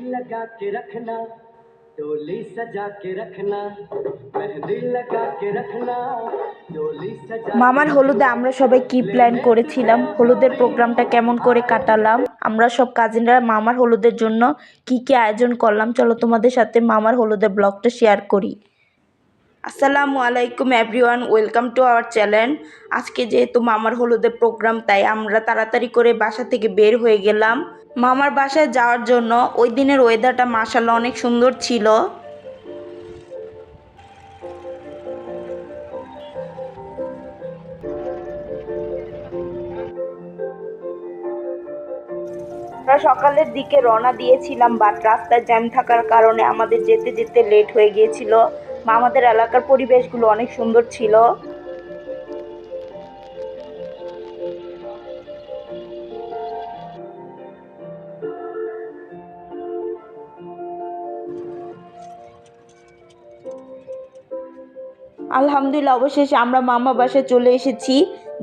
लगा के रखना, डोली सजा के रखना, मेहंदी लगा के रखना, डोली सजा। মামার হলুদে আমরা সবাই কি প্ল্যান করেছিলাম, হলুদের প্রোগ্রামটা কেমন করে কাটালাম, আমরা সব কাজিনরা মামার হলুদের জন্য কি কি আয়োজন করলাম, চলো তোমাদের সাথে মামার হলুদের ব্লগটা শেয়ার করি। আসসালামু আলাইকুম everyone, welcome to our channel. আজকে যেহেতু মামার হলুদের প্রোগ্রাম, তাই আমরা তাড়াতাড়ি করে বাসা থেকে বের হয়ে গেলাম মামার বাসায় যাওয়ার জন্য। ওই দিনের ওয়েদারটা মাশাআল্লাহ অনেক সুন্দর ছিল। আমরা সকালের দিকে রওনা দিয়েছিলাম, বাট রাস্তায় জ্যাম থাকার কারণে আমাদের যেতে যেতে লেট হয়ে গিয়েছিল। মামাদের এলাকার পরিবেশগুলো অনেক সুন্দর ছিল। আলহামদুলিল্লাহ অবশেষে আমরা মামা বাসায় চলে এসেছি।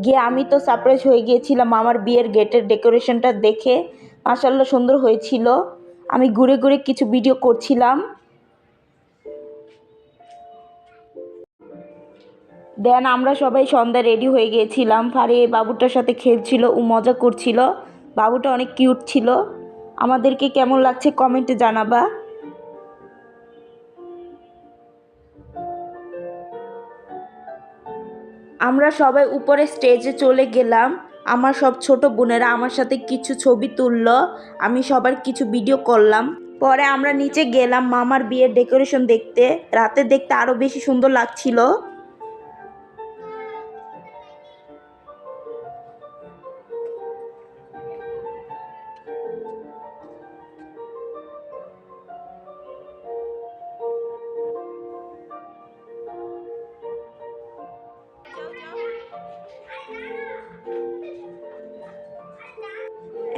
গিয়ে আমি তো সারপ্রাইজ হয়ে গিয়েছিলাম আমার বিয়ের গেটের ডেকোরেশনটা দেখে, মাশাআল্লাহ সুন্দর হয়েছিল। আমি ঘুরে ঘুরে কিছু ভিডিও করছিলাম। দেন আমরা সবাই সন্ধ্যা রেডি হয়ে গিয়েছিলাম। ফারি বাবুটার সাথে খেলছিল ও মজা করছিল। বাবুটা অনেক কিউট ছিল। আমাদেরকে কেমন লাগছে কমেন্টে জানাবা। আমরা সবাই উপরে স্টেজে চলে গেলাম। আমার সব ছোট বোনেরা আমার সাথে কিছু ছবি তুললো, আমি সবার কিছু ভিডিও করলাম। পরে আমরা নিচে গেলাম মামার বিয়ের ডেকোরেশন দেখতে। রাতে দেখতে আরও বেশি সুন্দর লাগছিল।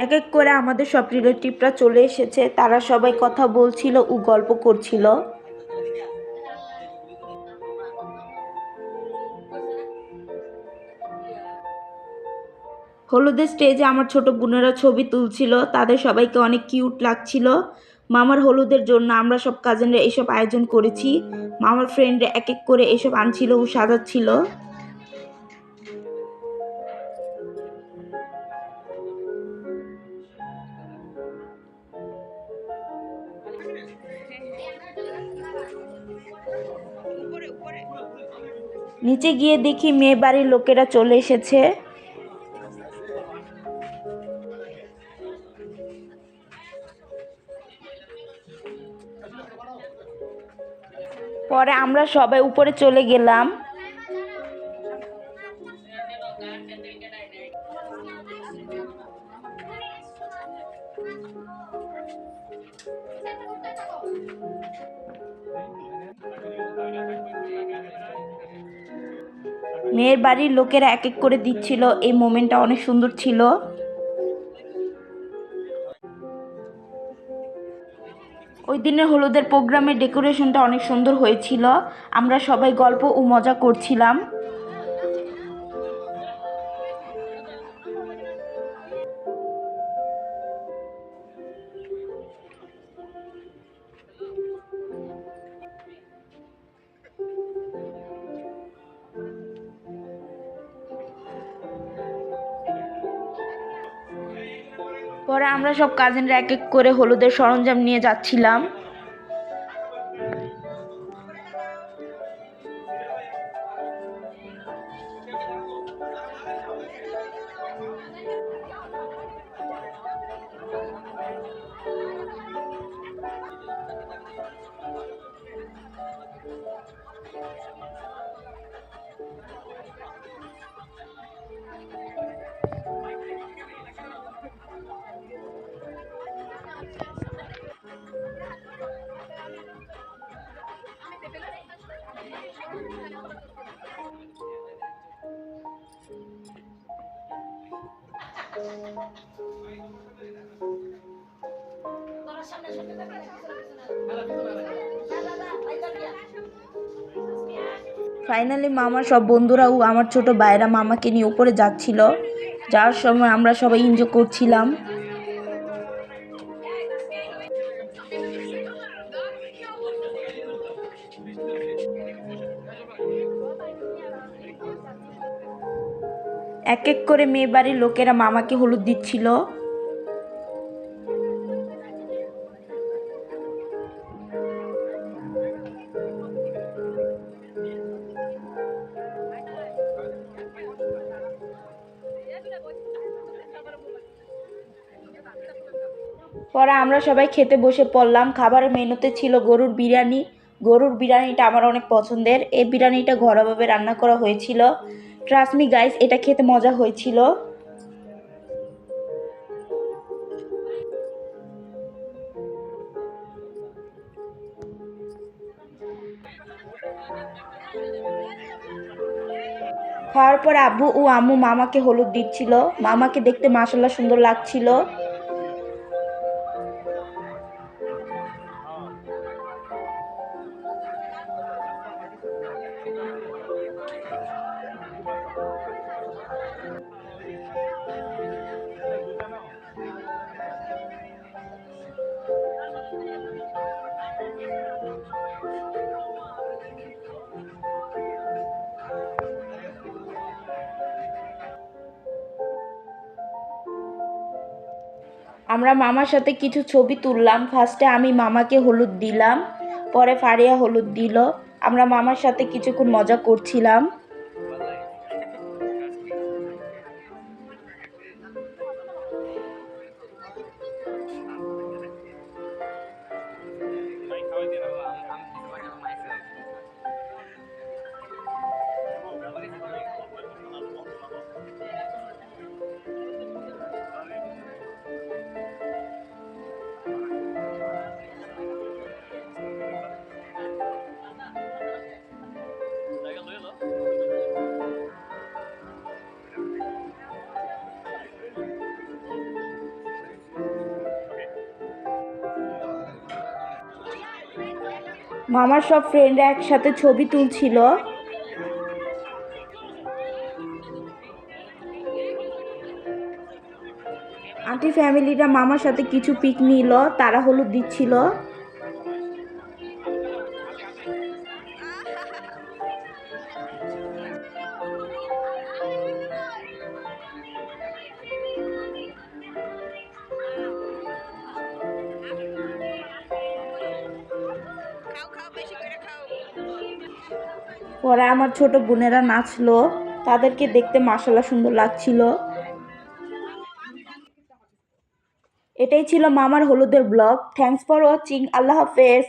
এক এক করে আমাদের সব রিলেটিভরা চলে এসেছে। তারা সবাই কথা বলছিল ও গল্প করছিল। হলুদের স্টেজে আমার ছোট বোনেরা ছবি তুলছিল, তাদের সবাইকে অনেক কিউট লাগছিল। মামার হলুদের জন্য আমরা সব কাজিনরা এসব আয়োজন করেছি। মামার ফ্রেন্ডরা এক এক করে এসব আনছিল ও সাজাচ্ছিল। নিচে গিয়ে দেখি মেয়ে বাড়ির লোকেরা চলে এসেছে। পরে আমরা সবাই উপরে চলে গেলাম। মেয়ের বাড়ির লোকেরা এক এক করে দিচ্ছিল, এই মোমেন্টটা অনেক সুন্দর ছিল। ওই দিনের হলুদের প্রোগ্রামের ডেকোরেশনটা অনেক সুন্দর হয়েছিল। আমরা সবাই গল্প ও মজা করছিলাম। পরে আমরা সব কাজিনরা এক এক করে হলুদের সরঞ্জাম নিয়ে যাচ্ছিলাম। ফাইনালি মামার সব বন্ধুরা ও আমার ছোট ভাইরা মামাকে নিয়ে উপরে যাচ্ছিল। যাওয়ার সময় আমরা সবাই এনজয় করছিলাম। এক এক করে মেয়ে বাড়ির লোকেরা মামাকে হলুদ দিচ্ছিল। পরে আমরা সবাই খেতে বসে পড়লাম। খাবারের মেনুতে ছিল গরুর বিরিয়ানি। গরুর বিরিয়ানিটা আমার অনেক পছন্দের। এই বিরিয়ানিটা ঘরোয়াভাবে রান্না করা হয়েছিল। ট্রাস্ট মি গাইস, এটা খেতে মজা হয়েছিল। খাওয়ার পর আব্বু ও আম্মু মামাকে হলুদ দিচ্ছিল। মামাকে দেখতে মাশাআল্লাহ সুন্দর লাগছিল। আমরা মামার সাথে কিছু ছবি তুললাম। ফার্স্টে আমি মামাকে হলুদ দিলাম, পরে ফারিয়া হলুদ দিল। আমরা মামার সাথে কিছুক্ষণ মজা করছিলাম। মামার সব ফ্রেন্ডরা একসাথে ছবি তুলছিল। আন্টি ফ্যামিলিরা মামার সাথে কিছু পিক নিল, তারা হলুদ দিচ্ছিল। পরে আমার ছোট বোনেরা নাচলো, তাদেরকে দেখতে মাশাআল্লাহ সুন্দর লাগছিল। এটাই ছিল মামার হলুদের ব্লগ। Thanks for watching. আল্লাহ হাফেজ।